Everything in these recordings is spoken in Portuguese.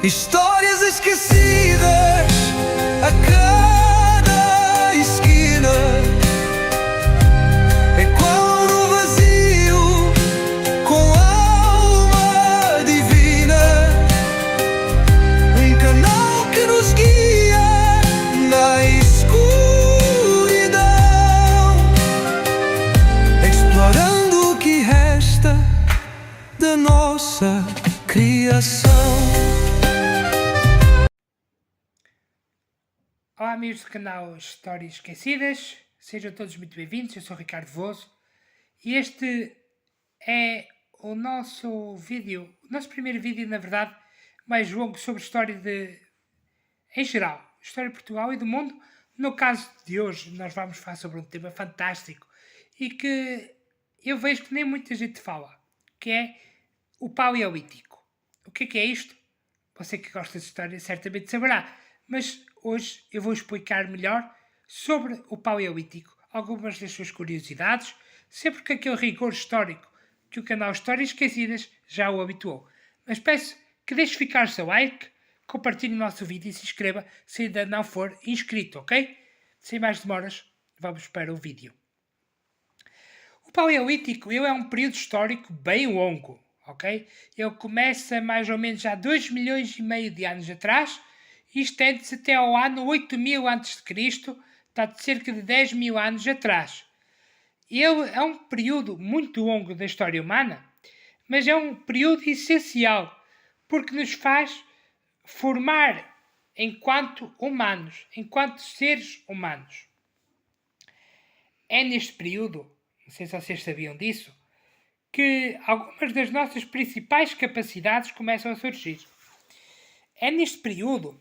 Histórias esquecidas a cada esquina, ecoam no vazio com alma divina. Um canal que nos guia na escuridão, explorando o que resta da nossa criação. Olá amigos do canal Histórias Esquecidas, sejam todos muito bem-vindos, eu sou o Ricardo Veloso e este é o nosso primeiro vídeo, na verdade, mais longo sobre história em geral, história de Portugal e do mundo. No caso de hoje nós vamos falar sobre um tema fantástico e que eu vejo que nem muita gente fala, que é o Paleolítico. O que é isto? Você que gosta de história certamente saberá, mas hoje eu vou explicar melhor sobre o Paleolítico, algumas das suas curiosidades, sempre com aquele rigor histórico que o canal Histórias Esquecidas já o habituou. Mas peço que deixe ficar o seu like, compartilhe o nosso vídeo e se inscreva se ainda não for inscrito, ok? Sem mais demoras, vamos para o vídeo. O Paleolítico é um período histórico bem longo, ok? Ele começa mais ou menos há 2,5 milhões de anos atrás e estende-se até ao ano 8000 a.C., está de cerca de 10 mil anos atrás. Ele é um período muito longo da história humana, mas é um período essencial, porque nos faz formar enquanto humanos, enquanto seres humanos. É neste período, não sei se vocês sabiam disso, que algumas das nossas principais capacidades começam a surgir. É neste período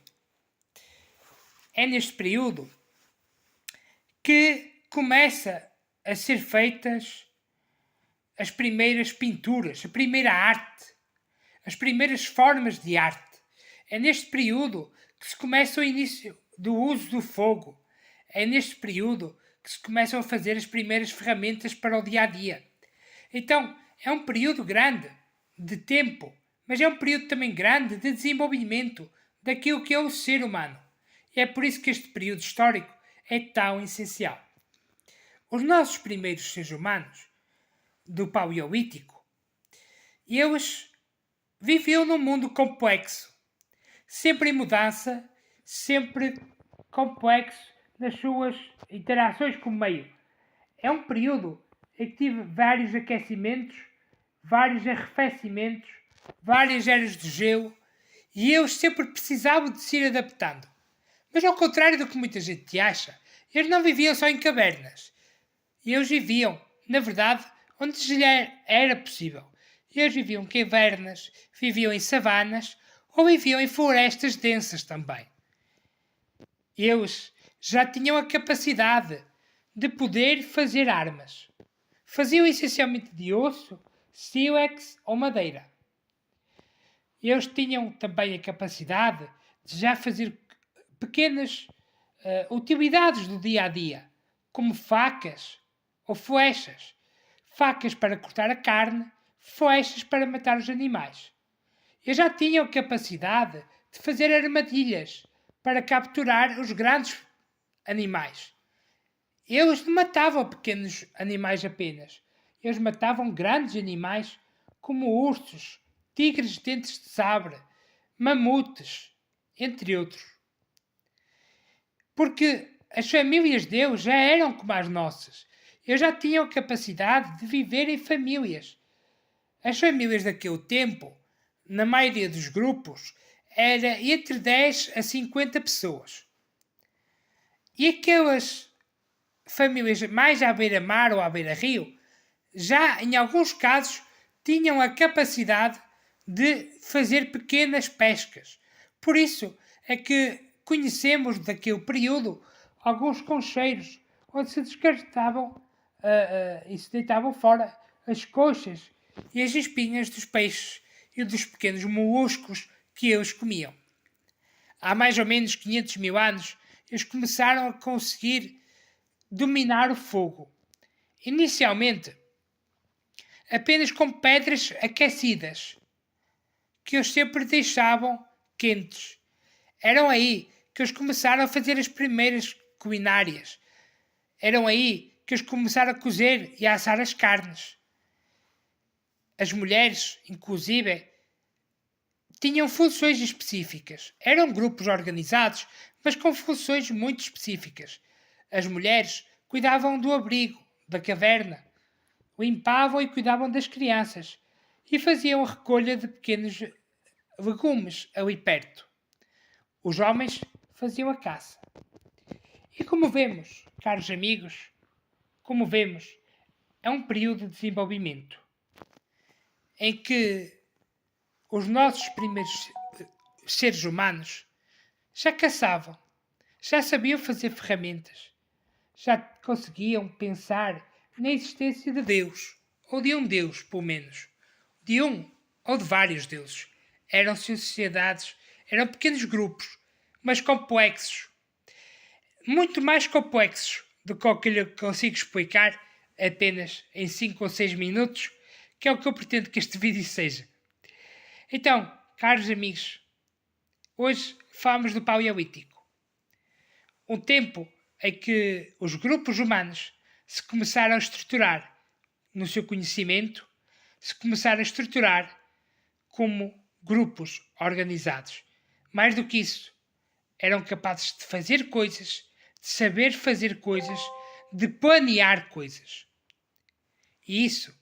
que começa a ser feitas as primeiras pinturas, a primeira arte, as primeiras formas de arte. É neste período que se começa o início do uso do fogo. É neste período que se começam a fazer as primeiras ferramentas para o dia-a-dia. Então, é um período grande de tempo, mas é um período também grande de desenvolvimento daquilo que é o ser humano. E é por isso que este período histórico é tão essencial. Os nossos primeiros seres humanos, do Paleolítico, eles viviam num mundo complexo, sempre em mudança, sempre complexo nas suas interações com o meio. É um período em que tive vários aquecimentos, vários arrefecimentos, várias eras de gelo, e eles sempre precisavam de se ir adaptando. Mas ao contrário do que muita gente acha, eles não viviam só em cavernas. Eles viviam, na verdade, onde já era possível. Eles viviam em cavernas, viviam em savanas ou viviam em florestas densas também. Eles já tinham a capacidade de poder fazer armas. Faziam essencialmente de osso, sílex ou madeira. Eles tinham também a capacidade de já fazer pequenas utilidades do dia-a-dia, como facas ou flechas. Facas para cortar a carne, flechas para matar os animais. Eles já tinham capacidade de fazer armadilhas para capturar os grandes animais. Eles não matavam pequenos animais apenas. Eles matavam grandes animais como ursos, tigres de dentes de sabre, mamutes, entre outros. Porque as famílias deles já eram como as nossas. Eles já tinham a capacidade de viver em famílias. As famílias daquele tempo, na maioria dos grupos, era entre 10 a 50 pessoas. E aquelas famílias mais à beira-mar ou à beira-rio, já em alguns casos, tinham a capacidade de fazer pequenas pescas. Por isso é que conhecemos daquele período alguns concheiros onde se descartavam e se deitavam fora as coxas e as espinhas dos peixes e dos pequenos moluscos que eles comiam. Há mais ou menos 500 mil anos, eles começaram a conseguir dominar o fogo. Inicialmente, apenas com pedras aquecidas, que eles sempre deixavam pequenos. Eram aí que eles começaram a fazer as primeiras culinárias. Eram aí que eles começaram a cozer e a assar as carnes. As mulheres, inclusive, tinham funções específicas. Eram grupos organizados, mas com funções muito específicas. As mulheres cuidavam do abrigo, da caverna, limpavam e cuidavam das crianças e faziam a recolha de pequenos legumes ali perto. Os homens faziam a caça. E como vemos, caros amigos, é um período de desenvolvimento em que os nossos primeiros seres humanos já caçavam, já sabiam fazer ferramentas, já conseguiam pensar na existência de Deus, ou de um Deus, pelo menos, de um ou de vários deuses. Eram sociedades, eram pequenos grupos, mas complexos, muito mais complexos do que o que eu consigo explicar apenas em 5 ou 6 minutos, que é o que eu pretendo que este vídeo seja. Então, caros amigos, hoje falamos do Paleolítico. Um tempo em que os grupos humanos se começaram a estruturar no seu conhecimento, se começaram a estruturar como grupos organizados. Mais do que isso, eram capazes de fazer coisas, de saber fazer coisas, de planear coisas. E isso,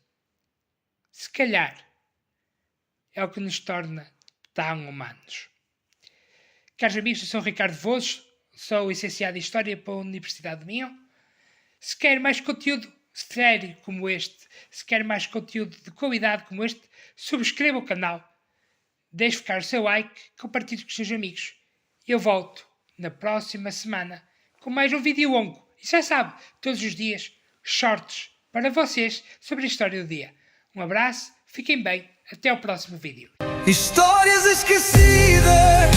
se calhar, é o que nos torna tão humanos. Caros amigos, eu sou o Ricardo Vozes, sou licenciado em História pela Universidade de Minho. Se quer mais conteúdo sério como este, se quer mais conteúdo de qualidade como este, subscreva o canal, deixe ficar o seu like, compartilhe com os seus amigos. Eu volto na próxima semana com mais um vídeo longo. E já sabe, todos os dias, shorts para vocês sobre a história do dia. Um abraço, fiquem bem, até ao próximo vídeo. Histórias esquecidas.